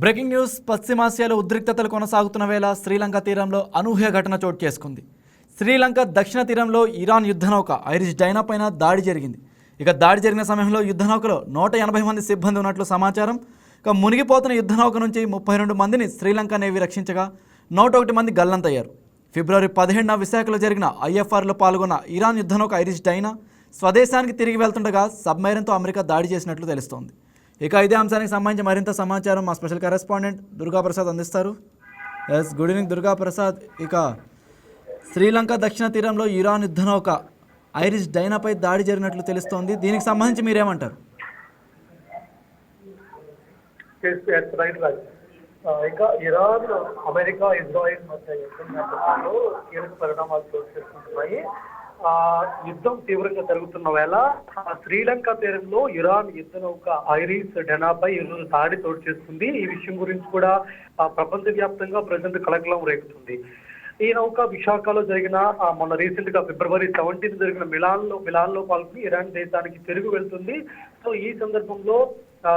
Breaking news. పశ్చిమాసియాలో ఉద్రిక్తతలు కొనసాగుతున్న వేళ శ్రీలంక తీరంలో అనూహ్య ఘటన చోటు చేసుకుంది. శ్రీలంక దక్షిణ తీరంలో ఇరాన్ యుద్ధనౌక ఐరిష్ డైనా పైన దాడి జరిగింది. ఇక దాడి జరిగిన సమయంలో యుద్ధనౌకలో 180 మంది సిబ్బంది ఉన్నట్లు సమాచారం. ఇక మునిగిపోతున్న యుద్ధనౌక నుంచి 32 మందిని శ్రీలంక నేవీ రక్షించగా 101 మంది గల్లంతయ్యారు. ఫిబ్రవరి 17న విశాఖలో జరిగిన ఐఎఫ్ఆర్లో పాల్గొన్న ఇరాన్ యుద్ధనౌక ఐరిష్ డైనా స్వదేశానికి తిరిగి వెళ్తుండగా సబ్మెరైన్తో అమెరికా దాడి చేసినట్లు తెలుస్తోంది. ఇక ఇదే అంశానికి సంబంధించి మరింత సమాచారం మా స్పెషల్ కరెస్పాండెంట్ దుర్గాప్రసాద్ అందిస్తారు. Yes, good evening Durgaprasad. ఇక శ్రీలంక దక్షిణ తీరంలో ఇరాన్ యుద్ధనౌక ఐరిష్ డైనాపై దాడి జరిగినట్లు తెలుస్తోంది. దీనికి సంబంధించి మీరేమంటారు? ఇంకా ఇరాన్, అమెరికా, ఇజ్రాయిల్ మధ్య యుద్ధం నేపథ్యంలో కీలక పరిణామాలు చోటు చేసుకుంటున్నాయి. యుద్ధం తీవ్రంగా జరుగుతున్న వేళ శ్రీలంక తీరంలో ఇరాన్ యుద్ధనౌక ఐరిష్ డైనాపై ఈరోజు దాడి చోటు చేసుకుంది. ఈ విషయం గురించి కూడా ప్రపంచ వ్యాప్తంగా ప్రజెంట్ కలకలం రేగుతుంది. ఈ నౌక విశాఖలో జరిగిన మొన్న రీసెంట్ గా ఫిబ్రవరి 17 జరిగిన మిలాన్లో పాల్గొని ఇరాన్ దేశానికి తిరిగి వెళ్తుంది. సో ఈ సందర్భంలో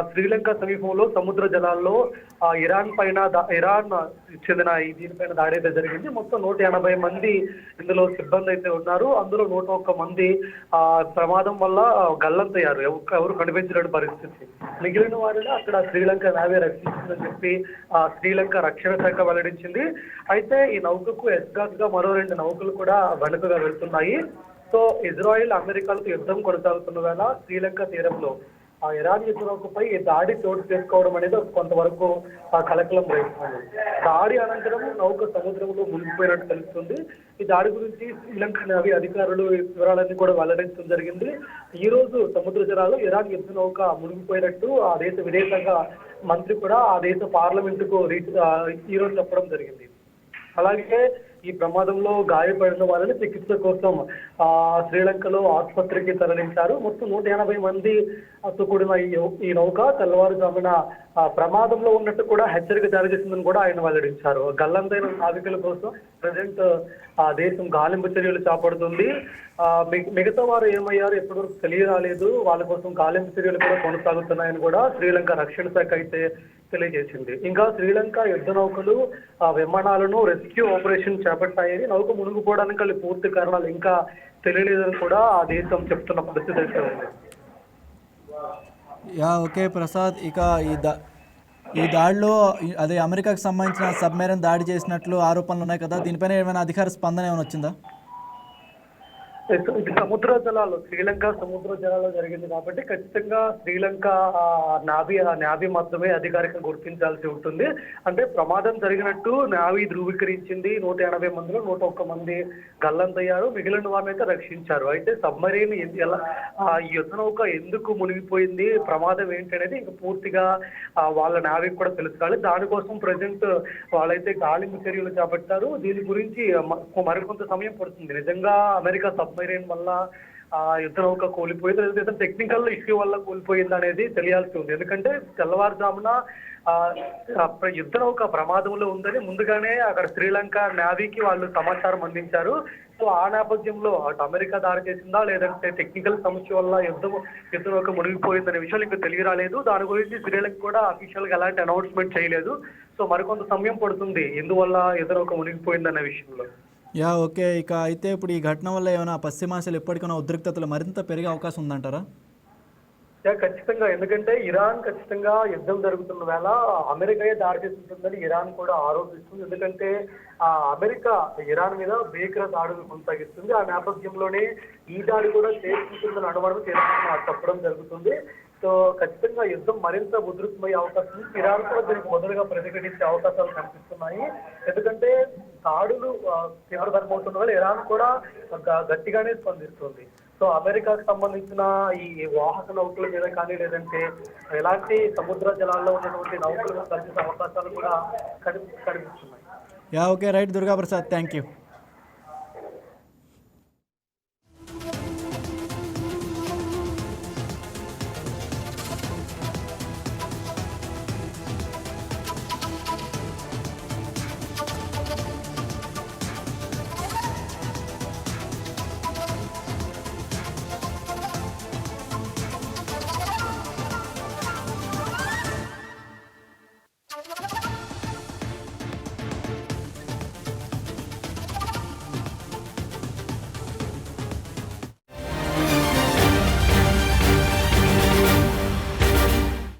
శ్రీలంక సమీపంలో సముద్ర జలాల్లో ఇరాన్ చెందిన దీనిపైన దాడి అయితే జరిగింది. మొత్తం 180 మంది ఇందులో సిబ్బంది అయితే ఉన్నారు. అందులో 101 మంది ప్రమాదం వల్ల గల్లంతయ్యారు. ఎవరు కనిపించలేని పరిస్థితి. మిగిలిన వారిని అక్కడ శ్రీలంక నావీ రక్షించిందని చెప్పి శ్రీలంక రక్షణ శాఖ వెల్లడించింది. అయితే ఈ నౌకకు ఎస్గాట్ గా మరో 2 నౌకలు కూడా వెనుకగా వెళ్తున్నాయి. సో ఇజ్రాయిల్, అమెరికాలతో యుద్ధం కొనసాగుతున్న వేళ శ్రీలంక తీరంలో ఇరాన్ యుద్ధనౌకపై ఈ దాడి చోటు చేసుకోవడం అనేది కొంతవరకు కలకలం రేపుతుంది. దాడి అనంతరం నౌక సముద్రంలో మునిగిపోయినట్టు తెలుస్తుంది. ఈ దాడి గురించి శ్రీలంక నావీ అధికారులు వివరాలన్నీ కూడా వెల్లడించడం జరిగింది. ఈ రోజు సముద్ర జలాల్లో ఇరాన్ యుద్ధనౌక మునిగిపోయినట్టు ఆ దేశ విదేశాంగ మంత్రి కూడా ఆ దేశ పార్లమెంటుకు ఈ రోజు చెప్పడం జరిగింది. అలాగే ఈ ప్రమాదంలో గాయపడిన వాళ్ళని చికిత్స కోసం శ్రీలంకలో ఆసుపత్రికి తరలించారు. మొత్తం 180 మందితో కూడిన ఈ నౌక తెల్లవారుజామున ప్రమాదంలో ఉన్నట్టు కూడా హెచ్చరిక జారీ చేసిందని కూడా ఆయన వెల్లడించారు. గల్లంతైన నావికుల కోసం ప్రజెంట్ దేశం గాలింపు చర్యలు చేపడుతుంది. మిగతా వారు ఏమయ్యారు ఎప్పటివరకు తెలియరాలేదు. వాళ్ళ కోసం గాలింపు చర్యలు కూడా కొనసాగుతున్నాయని కూడా శ్రీలంక రక్షణ శాఖ అయితే తెలియజేసింది. ఇంకా శ్రీలంక యుద్ధ నౌకలు విమానాలను రెస్క్యూ ఆపరేషన్ చేపట్టాయని, నౌక మునిగిపోవడానికి పూర్తి కారణాలు ఇంకా తెలియలేదని కూడా ఆ దేశం చెప్తున్న పరిస్థితి అయితే ఉంది. ఓకే ప్రసాద్. ఇక ఈ దాడిలో అదే అమెరికాకు సంబంధించిన సబ్మెరైన్ దాడి చేసినట్లు ఆరోపణలు ఉన్నాయి కదా, దీనిపైన ఏమైనా అధికార స్పందన ఏమైనా వచ్చిందా? ఇది సముద్ర జలాలు, శ్రీలంక సముద్ర జలాల్లో జరిగింది కాబట్టి ఖచ్చితంగా శ్రీలంక నావీ మాత్రమే అధికారికంగా గుర్తించాల్సి ఉంటుంది. అంటే ప్రమాదం జరిగినట్టు నావీ ధృవీకరించింది. 180 మందిలో 101 మంది గల్లంతయ్యారు. మిగిలిన వారిని అయితే రక్షించారు. అయితే సబ్మరీన్ ఎలా ఈ యుద్ధనౌక ఎందుకు మునిగిపోయింది, ప్రమాదం ఏంటి అనేది ఇంకా పూర్తిగా వాళ్ళ నావీకి కూడా తెలుసుకోవాలి. దానికోసం ప్రజెంట్ వాళ్ళైతే గాలింపు చర్యలు చేపట్టారు. దీని గురించి మరికొంత సమయం పడుతుంది. నిజంగా అమెరికా సబ్మెరైన్ వల్ల యుద్ధ నౌక కూలిపోయింది లేదా టెక్నికల్ ఇష్యూ వల్ల కూలిపోయింది అనేది తెలియాల్సి ఉంది. ఎందుకంటే తెల్లవారుజామున యుద్ధ నౌక ప్రమాదంలో ఉందని ముందుగానే అక్కడ శ్రీలంక నావీకి వాళ్ళు సమాచారం అందించారు. సో ఆ నేపథ్యంలో అటు అమెరికా దాడి చేసిందా లేదంటే టెక్నికల్ సమస్య వల్ల యుద్ధ నౌక మునిగిపోయిందనే విషయాలు ఇంకా తెలియరాలేదు. దాని గురించి శ్రీలంక కూడా అఫీషియల్ గా ఎలాంటి అనౌన్స్మెంట్ చేయలేదు. సో మరికొంత సమయం పడుతుంది ఎందువల్ల యుద్ధ నౌక మునిగిపోయిందనే విషయంలో. ఓకే. ఇక అయితే ఇప్పుడు ఈ ఘటన వల్ల ఏమైనా పశ్చిమాసియాలో ఎప్పటికైనా ఉద్రిక్తతలు మరింత పెరిగే అవకాశం ఉందంటారా? ఖచ్చితంగా. ఎందుకంటే ఇరాన్ ఖచ్చితంగా యుద్ధం జరుగుతున్న వేళ అమెరికాయే దాడి చేస్తుందని ఇరాన్ కూడా ఆరోపిస్తుంది. ఎందుకంటే అమెరికా ఇరాన్ మీద భీకర దాడులు కొనసాగిస్తుంది. ఆ నేపథ్యంలోనే ఈ దాడి కూడా చేసుకుంటుందని అనుమానం చెప్పడం జరుగుతుంది. సో ఖచ్చితంగా యుద్ధం మరింత ఉధృతమయ్యే అవకాశం ఉంది. ఇరాన్ కూడా దీనికి మొదలుగా ప్రతిఘటించే అవకాశాలు కనిపిస్తున్నాయి. ఎందుకంటే దాడులు తీవ్రతరమవుతున్న వల్ల ఇరాన్ కూడా గట్టిగానే స్పందిస్తుంది. సో అమెరికాకు సంబంధించిన ఈ వాహక నౌకల మీద కానీ లేదంటే ఎలాంటి సముద్ర జలాల్లో ఉన్నటువంటి నౌకలు కలిసే అవకాశాలు కూడా కనిపిస్తున్నాయి. Okay, right Durgaprasad, thank you.